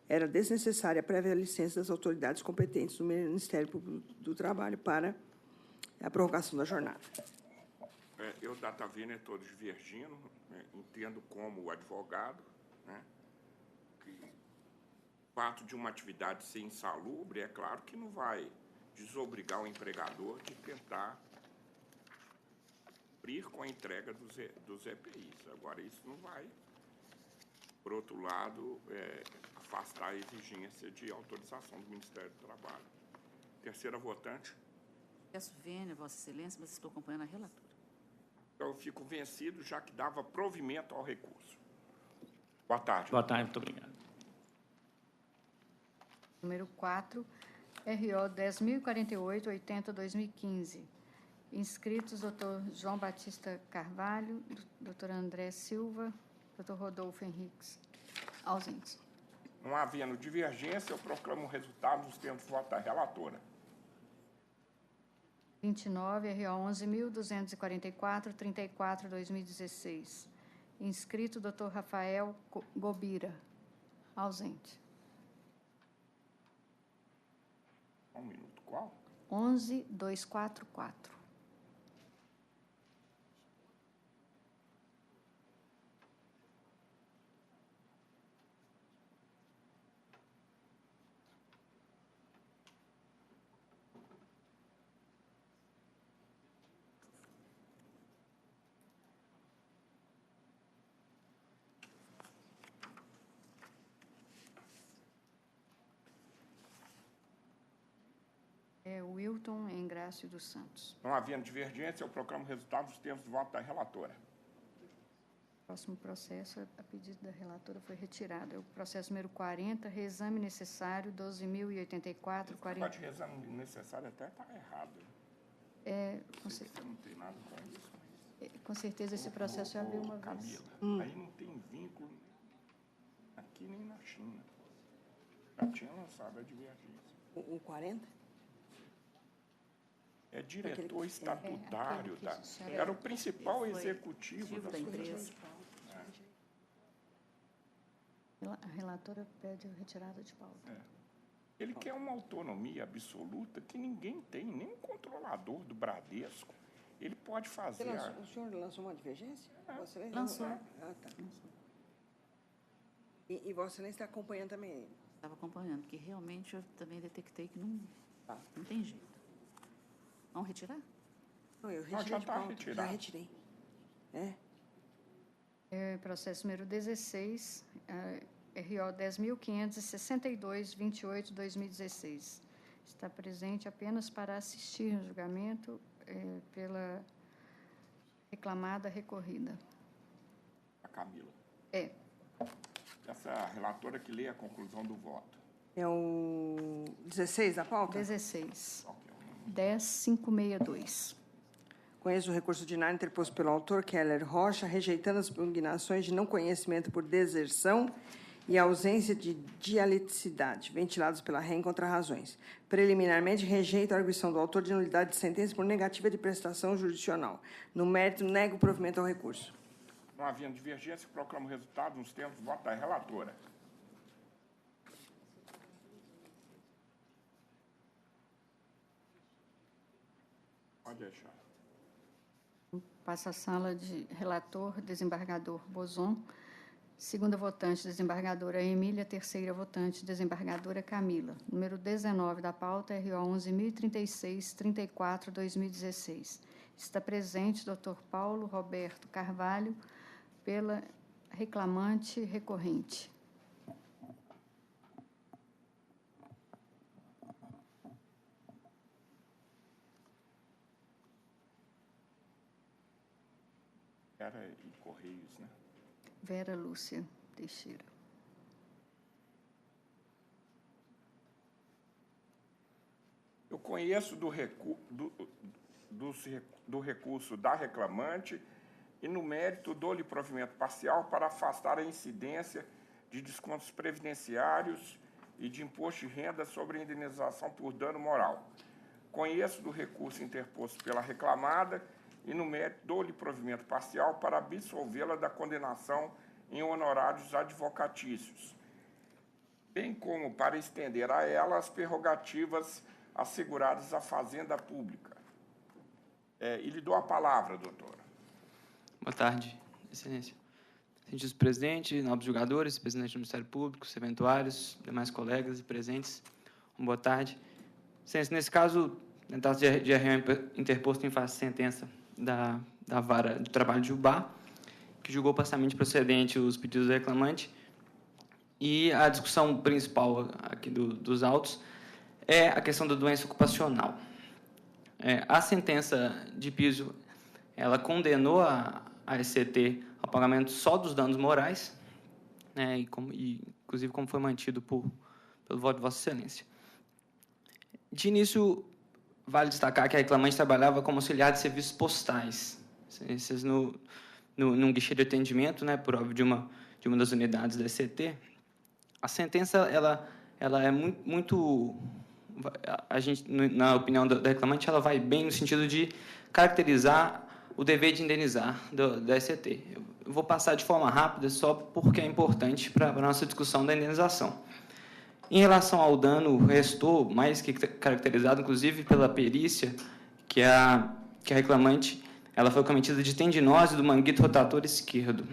era desnecessária a prévia licença das autoridades competentes do Ministério Público do Trabalho para a prorrogação da jornada. Eu, data vênia, estou divergindo, entendo como advogado, que o fato de uma atividade ser insalubre, é claro que não vai desobrigar o empregador de tentar cumprir com a entrega dos EPIs. Agora, isso não vai, por outro lado, afastar a exigência de autorização do Ministério do Trabalho. Terceira votante. Peço vênia, Vossa Excelência, mas estou acompanhando a relatora. Eu fico vencido, já que dava provimento ao recurso. Boa tarde. Boa tarde, muito obrigado. Número 4, RO 10.048, 80/2015. Inscritos, doutor João Batista Carvalho, doutor André Silva, doutor Rodolfo Henriques, ausentes. Não havendo divergência, eu proclamo o resultado dos termos de voto da relatora. 29, RO 11.244, 34/2016. Inscrito, doutor Rafael Gobira, ausente. Um minuto, qual? 11.244. Milton Engrácio dos Santos. Não havendo divergência, eu proclamo o resultado dos termos de voto da relatora. Próximo processo, a pedido da relatora, foi retirado. É o processo número 40, reexame necessário, 12.084, 40... Esse reexame necessário até está errado. Não tem nada com isso. Com certeza esse processo já abriu uma vez. Camila, aí não tem vínculo aqui nem na China. Já tinha lançado a divergência. O 40? É diretor estatutário. Era o principal executivo da empresa. A relatora pede retirada de pauta. Ele quer uma autonomia absoluta que ninguém tem, nem o controlador do Bradesco. Ele pode fazer... O senhor lançou uma divergência? Lançou. Ah, tá. E Vossa Excelência está acompanhando também? Estava acompanhando, porque realmente eu também detectei que não tem jeito. Vamos retirar? Não, eu retirei já de está pauta. retirado. Já retirei. Processo número 16, RO 10.562, 28/2016. Está presente apenas para assistir ao julgamento pela reclamada recorrida. A Camila. Essa é a relatora que lê a conclusão do voto. É o 16 da pauta? 16. 10.562. Conheço o recurso ordinário interposto pelo autor Keller Rocha, rejeitando as impugnações de não conhecimento por deserção e ausência de dialeticidade, ventilados pela REM contra razões. Preliminarmente, rejeito a arguição do autor de nulidade de sentença por negativa de prestação jurisdicional. No mérito, nego o provimento ao recurso. Não havendo divergência, proclamo o resultado nos termos de voto da relatora. Pode deixar. Passa a sala de relator, desembargador Bozon. Segunda votante, desembargadora Emília. Terceira votante, desembargadora Camila. Número 19 da pauta, RO 11.036, 34/2016. Está presente Dr. Paulo Roberto Carvalho, pela reclamante recorrente. Vera e Correios, né? Vera Lúcia Teixeira. Eu conheço do recurso da reclamante e, no mérito, dou-lhe provimento parcial para afastar a incidência de descontos previdenciários e de imposto de renda sobre a indenização por dano moral. Conheço do recurso interposto pela reclamada e, no mérito, dou-lhe provimento parcial para absolvê-la da condenação em honorários advocatícios, bem como para estender a ela as prerrogativas asseguradas à Fazenda Pública. E lhe dou a palavra, doutora. Boa tarde, Excelência. Senhor presidente, nobres julgadores, presidente do Ministério Público, serventuários, demais colegas e presentes, boa tarde. Excelência, nesse caso, tentativa de arreio interposto em face de sentença da Vara do Trabalho de Ubá, que julgou parcialmente procedente os pedidos do reclamante, e a discussão principal aqui dos autos é a questão da doença ocupacional. A sentença de piso, ela condenou a SCT ao pagamento só dos danos morais, né, inclusive como foi mantido pelo voto de Vossa Excelência. De início, vale destacar que a reclamante trabalhava como auxiliar de serviços postais, num guichê de atendimento, né, por óbvio, de uma das unidades da SCT. A sentença ela é muito a gente, na opinião da reclamante, ela vai bem no sentido de caracterizar o dever de indenizar da SCT. Eu vou passar de forma rápida, só porque é importante para a nossa discussão da indenização. Em relação ao dano, restou mais que caracterizado, inclusive, pela perícia, que a reclamante ela foi cometida de tendinose do manguito rotator esquerdo.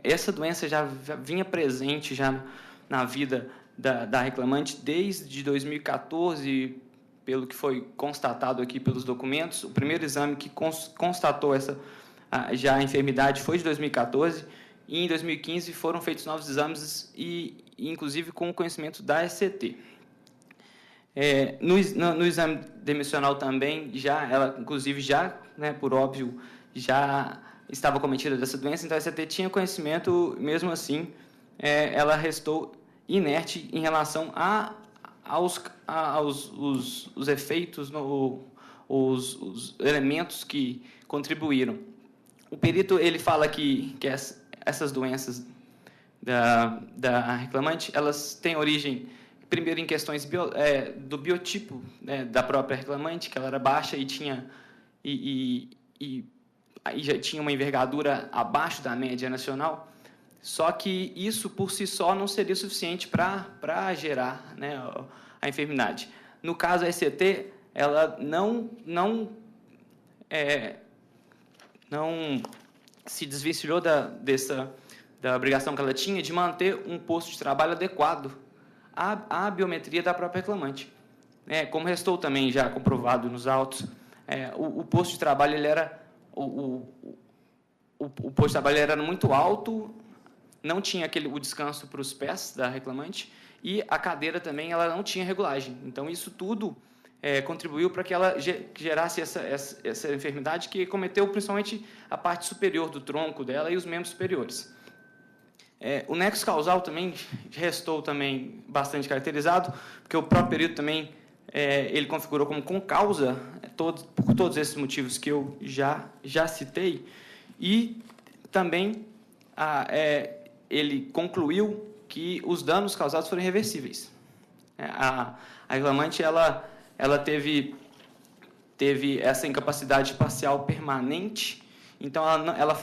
Essa doença já vinha presente já na vida da reclamante desde 2014, pelo que foi constatado aqui pelos documentos. O primeiro exame que constatou já a enfermidade foi de 2014, e em 2015 foram feitos novos exames, e inclusive com o conhecimento da SCT. No exame demissional também, ela, inclusive, né, por óbvio, já estava cometida dessa doença, então a ECT tinha conhecimento, mesmo assim, ela restou inerte em relação aos efeitos, os elementos que contribuíram. O perito ele fala que essas doenças da reclamante, elas têm origem, primeiro, em questões do biotipo, né, da própria reclamante, que ela era baixa e já tinha uma envergadura abaixo da média nacional, só que isso, por si só, não seria suficiente para gerar, né, a enfermidade. No caso, a ECT, ela não se desvencilhou da obrigação que ela tinha de manter um posto de trabalho adequado à biometria da própria reclamante. Como restou também já comprovado nos autos, o posto de trabalho ele era o posto de trabalho era muito alto, não tinha o descanso para os pés da reclamante, e a cadeira também ela não tinha regulagem. Então, isso tudo contribuiu para que ela gerasse essa enfermidade, que cometeu principalmente a parte superior do tronco dela e os membros superiores. O nexo causal também restou também bastante caracterizado, porque o próprio perito também ele configurou como com causa por todos esses motivos que eu já citei, e também ele concluiu que os danos causados foram irreversíveis. A reclamante ela teve essa incapacidade parcial permanente, então ela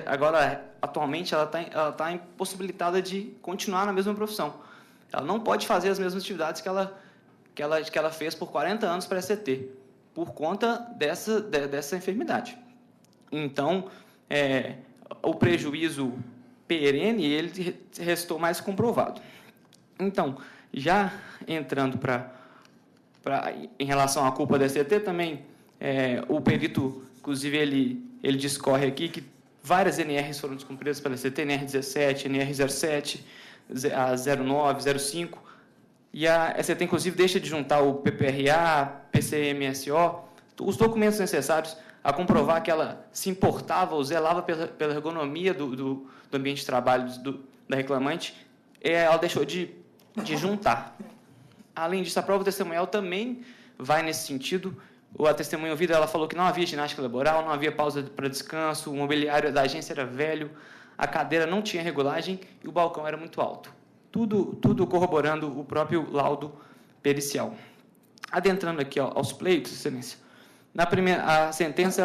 agora atualmente ela está impossibilitada de continuar na mesma profissão. Ela não pode fazer as mesmas atividades que ela fez por 40 anos para a ECT, por conta dessa enfermidade. Então, o prejuízo perene, ele restou mais comprovado. Então, já entrando em relação à culpa da ECT, também o perito, inclusive, ele discorre aqui que várias NRs foram descumpridas pela ECT, NR17, NR07, a 09, 05, e a ECT, inclusive, deixa de juntar o PPRA, PCMSO, os documentos necessários a comprovar que ela se importava ou zelava pela ergonomia do ambiente de trabalho da reclamante, ela deixou de juntar. Além disso, a prova testemunhal também vai nesse sentido. A testemunha ouvida ela falou que não havia ginástica laboral, não havia pausa para descanso, o mobiliário da agência era velho, a cadeira não tinha regulagem e o balcão era muito alto. Tudo corroborando o próprio laudo pericial. Adentrando aqui aos pleitos, Excelência, a sentença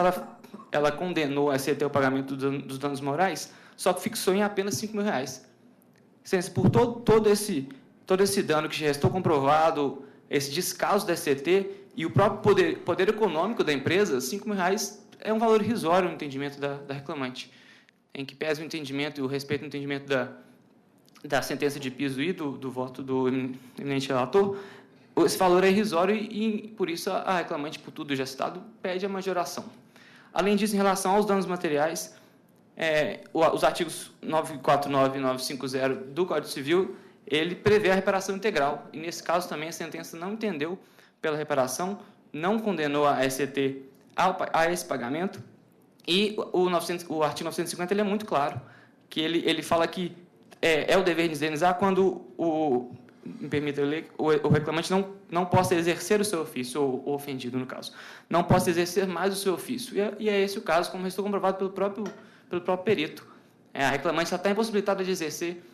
ela condenou a ECT ao pagamento dos danos morais, só que fixou em apenas R$5.000. Excelência, por todo esse dano que já restou comprovado, esse descaso da ECT e o próprio poder econômico da empresa, R$5.000 é um valor irrisório no entendimento da reclamante, em que pese o entendimento e o respeito ao entendimento da sentença de piso e do voto do eminente relator. Esse valor é irrisório e, por isso, a reclamante, por tudo já citado, pede a majoração. Além disso, em relação aos danos materiais, os artigos 949 e 950 do Código Civil, ele prevê a reparação integral. E, nesse caso, também a sentença não entendeu pela reparação, não condenou a ECT a esse pagamento. E o artigo 950 ele é muito claro, que ele fala que é o dever de indenizar quando me permita eu ler, o reclamante não possa exercer o seu ofício, ou o ofendido, no caso, não possa exercer mais o seu ofício. E é esse o caso, como restou comprovado pelo próprio perito. A reclamante está impossibilitada de exercer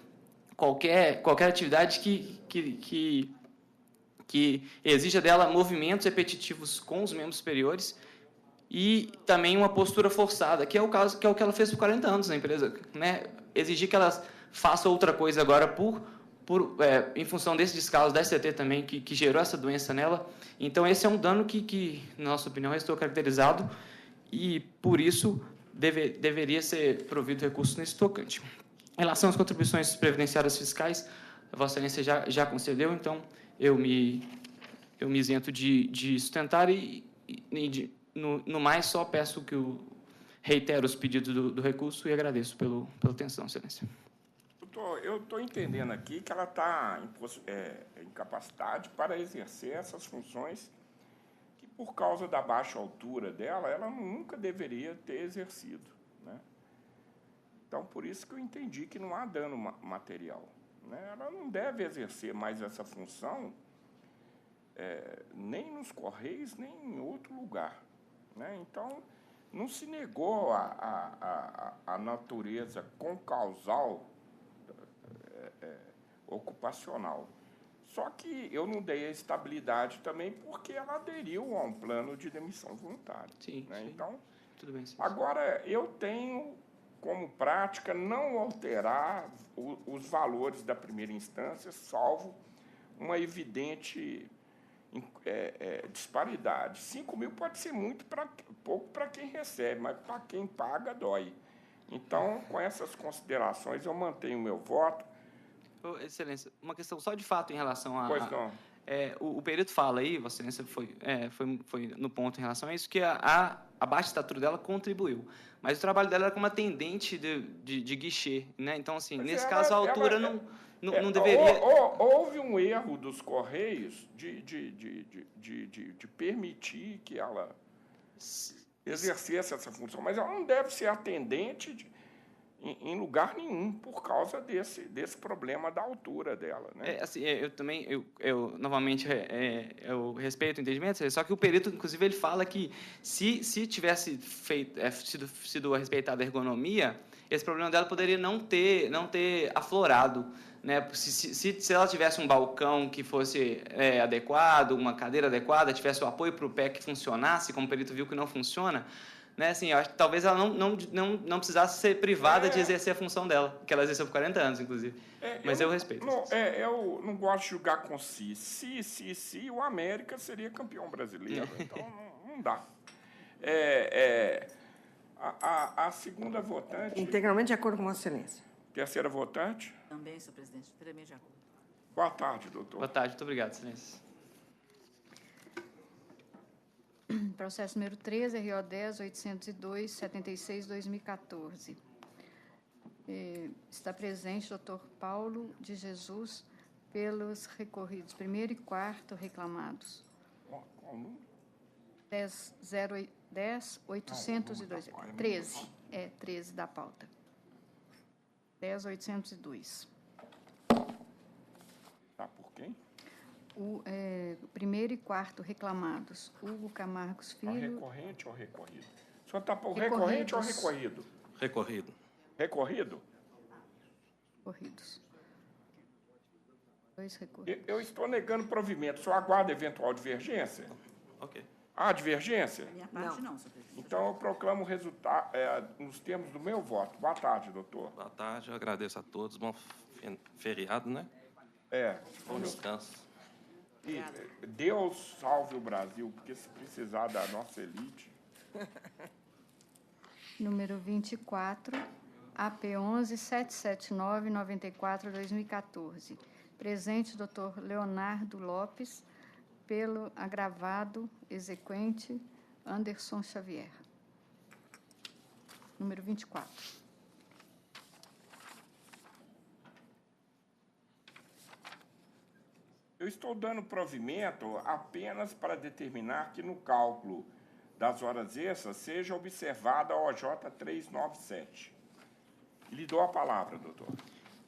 qualquer atividade que exija dela movimentos repetitivos com os membros superiores e também uma postura forçada, que é o que ela fez por 40 anos na empresa, né? Exigir que ela faça outra coisa agora em função desse descaso da ECT também, que gerou essa doença nela. Então, esse é um dano que na nossa opinião, restou caracterizado e, por isso, deveria ser provido recurso nesse tocante. Em relação às contribuições previdenciárias fiscais, a Vossa Excelência já concedeu, então, eu me isento de sustentar no mais, só peço que reitero os pedidos do recurso e agradeço pela atenção, Excelência. Eu estou entendendo aqui que ela está em incapacidade para exercer essas funções que, por causa da baixa altura dela, ela nunca deveria ter exercido, né? Então, por isso que eu entendi que não há dano material, né? Ela não deve exercer mais essa função nem nos Correios, nem em outro lugar, né? Então, não se negou a natureza concausal ocupacional. Só que eu não dei a estabilidade também porque ela aderiu a um plano de demissão voluntária. Sim, né? sim. Então, Tudo bem, sim. agora, eu tenho como prática não alterar os valores da primeira instância, salvo uma evidente disparidade. 5 mil pode ser pouco para quem recebe, mas para quem paga, dói. Então, com essas considerações, eu mantenho o meu voto. Excelência, uma questão só de fato em relação a... Pois não. O perito fala aí, Vossa Excelência foi no ponto em relação a isso, que a baixa estatura dela contribuiu. Mas o trabalho dela era como atendente de guichê, né? Então, assim, Mas nesse caso, a altura não deveria... Houve um erro dos Correios de permitir que ela exercesse essa função, mas ela não deve ser atendente em lugar nenhum por causa desse problema da altura dela, né? Eu novamente eu respeito o entendimento, só que o perito, inclusive, ele fala que se tivesse sido respeitada a ergonomia, esse problema dela poderia não ter aflorado, né? Se ela tivesse um balcão que fosse adequado, uma cadeira adequada, tivesse o apoio para o pé que funcionasse, como o perito viu que não funciona, né? Assim, eu acho que talvez ela não precisasse ser privada de exercer a função dela, que ela exerceu por 40 anos, inclusive. Mas eu respeito. Eu não gosto de julgar com se o América seria campeão brasileiro. Então, não dá. A segunda votante... Integralmente de acordo com Vossa Excelência. Terceira votante. Também, senhor presidente, inteiramente de acordo. Boa tarde, doutor. Boa tarde, muito obrigado, Excelência. Processo número 13, RO 10, 802, 76, 2014. Está presente o doutor Paulo de Jesus pelos recorridos 1º e 4º reclamados. Qual o número? 10, 802. 13. 13 da pauta. 10, 802. Tá por quem? O 1º e 4º reclamados. Hugo Camargos Filho. Recorrente ou recorrido? O senhor está por recorrente ou recorrido? Recorrido. Recorrido? Recorridos. 2 recorridos. Eu estou negando provimento. O senhor aguarda eventual divergência? Ok. Há divergência? Da minha parte, não, senhor presidente. Então, eu proclamo o resultado nos termos do meu voto. Boa tarde, doutor. Boa tarde, eu agradeço a todos. Bom feriado, né? Bom descanso. E Deus salve o Brasil, porque se precisar da nossa elite... Número 24, AP 11 779 94 2014. Presente, doutor Leonardo Lopes, pelo agravado exequente Anderson Xavier. Número 24. Eu estou dando provimento apenas para determinar que no cálculo das horas extras seja observada a OJ 397. Lhe dou a palavra, doutor.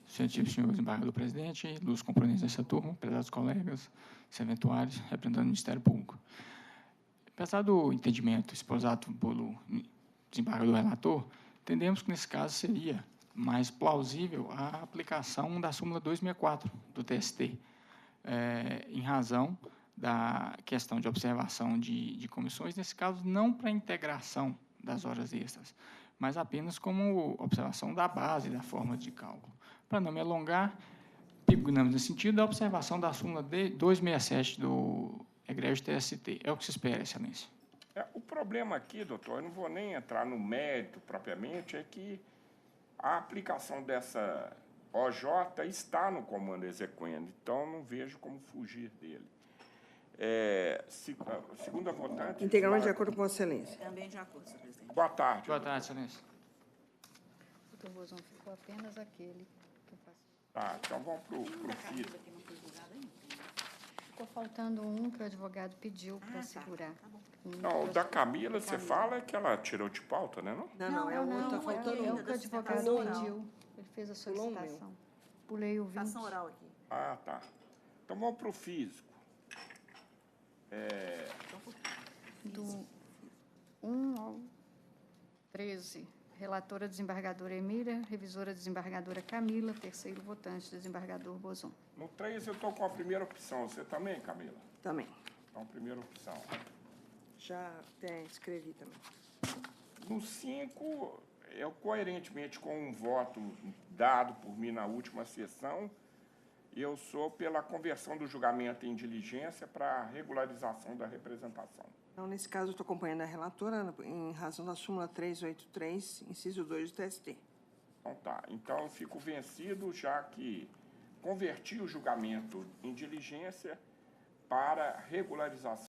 Excelentíssimo senhor desembargador presidente, dos componentes dessa turma, prezados colegas, serventuários, representando o Ministério Público. Apesar do entendimento exposado pelo desembargador relator, entendemos que nesse caso seria mais plausível a aplicação da súmula 264 do TST, em razão da questão de observação de comissões, nesse caso, não para a integração das horas extras, mas apenas como observação da base da forma de cálculo. Para não me alongar, pignamos nesse sentido da observação da súmula 267 do egrégio TST. É o que se espera, Excelência. O problema aqui, doutor, eu não vou nem entrar no mérito propriamente, é que a aplicação dessa OJ está no comando exequendo, então não vejo como fugir dele. Segunda votante... Integralmente de acordo com Vossa Excelência. Também de acordo, senhor presidente. Boa tarde. Boa tarde, Excelência. Doutor Bozão, ficou apenas aquele que eu faço. Tá, então vamos para o físico. Ficou faltando um que o advogado pediu para segurar. Não, o da Camila, você fala que ela tirou de pauta, né? Não? Não, é o outro, tá faltando É um. o que o advogado pediu. Ele fez a solicitação. Pulei o 20. Ação oral aqui. Ah, tá. Então vamos para o físico. Do 1 ao 13. Relatora desembargadora Emília, revisora desembargadora Camila, terceiro votante desembargador Bozon. No 3 eu estou com a primeira opção. Você também, Camila? Também. Então, primeira opção. Já até escrevi também. No 5, eu coerentemente com um voto dado por mim na última sessão, eu sou pela conversão do julgamento em diligência para a regularização da representação. Então, nesse caso, eu estou acompanhando a relatora em razão da súmula 383, inciso 2 do TST. Então tá. Então eu fico vencido, já que converti o julgamento em diligência para regularização